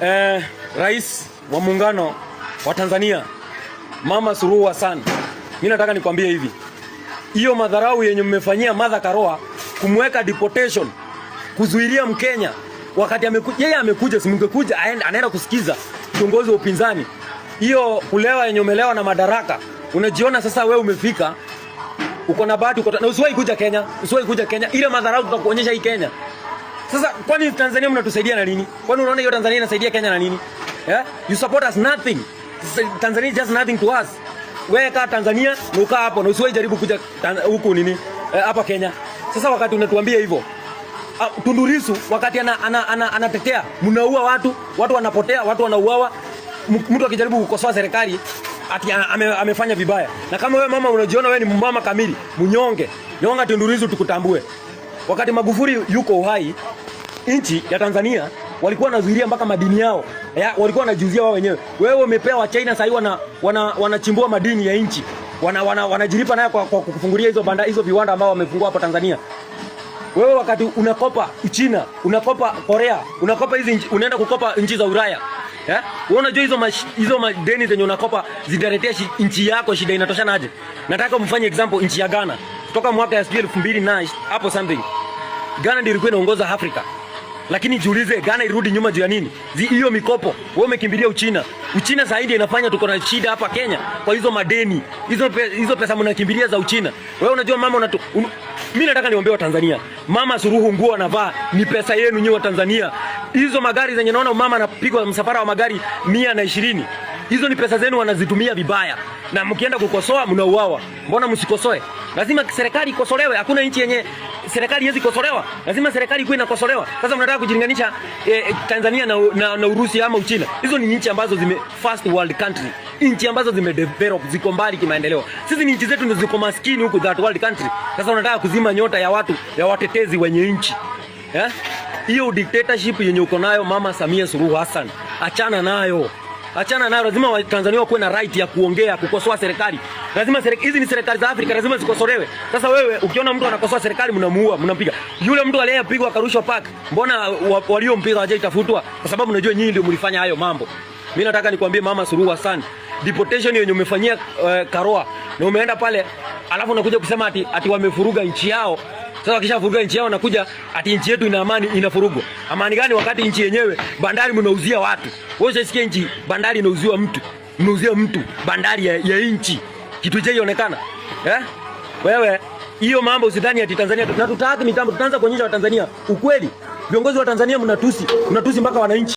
Rais wa Muungano wa Tanzania Mama Suluhu Hassan, mimi nataka nikwambie hivi, hiyo madharau yenye mmefanyia Martha Karua, kumweka deportation, kuzuilia Mkenya wakati yeye amekuja, si mngekuja anaenda kusikiza kiongozi wa upinzani. Hiyo kulewa yenye umelewa na madaraka, unajiona sasa wewe umefika, uko na bahati, na usiwahi kuja Kenya, ile madharau tutakuonyesha hii Kenya. Sasa kwani Tanzania mnatusaidia na nini? Kwani unaona hiyo Tanzania inasaidia Kenya na nini? Yeah? You support us nothing. Tanzania is just nothing to us. Wewe kaa Tanzania na ukaa hapo na usiwahi jaribu kuja huku nini? Hapa Kenya. Sasa wakati unatuambia hivyo, Tundu Lissu wakati anatetea, mnaua watu wanapotea, watu wanauawa, mtu akijaribu kukosoa serikali ati amefanya vibaya. Na kama wewe mama unajiona wewe ni mama kamili, mnyonge, nyonga Tundu Lissu tukutambue. Wakati Magufuli yuko uhai, nchi ya Tanzania walikuwa wanazuilia mpaka madini yao. Walikuwa wanajiuzia wao wenyewe. Wewe umepewa China sasa wanachimbua madini ya nchi. Wanajilipa nayo kwa kufungulia hizo viwanda ambao wamefungua hapa Tanzania. Wewe wakati unakopa China, unakopa Korea, unakopa hizi unaenda kukopa nchi za Ulaya. Wewe unajua hizo madeni zenye unakopa zitaletea nchi yako shida inatoshana aje? Nataka mfanye example nchi ya Ghana. Kutoka mwaka ya 2000 na hapo something, Ghana ndio ilikuwa inaongoza Afrika. Lakini jiulize, Ghana irudi nyuma juu ya nini? Hiyo mikopo. Wewe umekimbilia Uchina. Uchina zaidi inafanya tuko na shida hapa Kenya kwa hizo madeni. Hizo pesa mnakimbilia za Uchina. Wewe unajua mama mimi nataka niombe wa Tanzania. Mama Suluhu nguo anavaa ni pesa yenu nyinyi wa Tanzania. Hizo magari zenye naona mama anapigwa msafara wa magari 120. Hizo ni pesa zenu wanazitumia vibaya. Na mkienda kukosoa mnauawa. Mbona msikosoe? Lazima serikali ikosolewe. Hakuna nchi yenye serikali haiwezi kukosolewa. Lazima serikali ikuwe inakosolewa. Sasa mnataka kujilinganisha Tanzania na Urusi ama Uchina. Hizo ni nchi ambazo first world country. Nchi ambazo zimedevelop, ziko mbali kimaendeleo. Sisi ni nchi zetu ndio ziko maskini huku that world country. Sasa unataka kuzima nyota ya watu, ya watetezi wenye nchi. Hiyo dictatorship yenye uko nayo Mama Samia Suluhu Hassan, achana nayo. Achana nayo. Lazima wa Tanzania wakuwe na right ya kuongea, kukosoa serikali. Lazima hizi ni serikali za Afrika, lazima zikosolewe. Sasa wewe ukiona mtu anakosoa serikali mnamuua, mnampiga. Yule mtu aliyepigwa akarushwa park, mbona waliompiga hawajatafutwa? Kwa sababu unajua nyinyi ndio mlifanya hayo mambo. Mimi nataka nikwambie Mama Suluhu Hassan, deportation yenye umefanyia Karua na umeenda pale, alafu unakuja kusema ati wamefuruga nchi yao. Sasa wakishafuruga nchi yao nakuja ati nchi yetu ina amani, inafurugwa. Amani gani wakati nchi yenyewe bandari mnauzia watu? Wewe unasikia nchi bandari inauziwa mtu. Mnauzia mtu bandari ya nchi. Kitu hicho ionekana. Wewe hiyo mambo usidhani ati Tanzania tunataka mitambo, tutaanza kuonyesha wa Tanzania ukweli. Viongozi wa Tanzania mnatusi mpaka wananchi.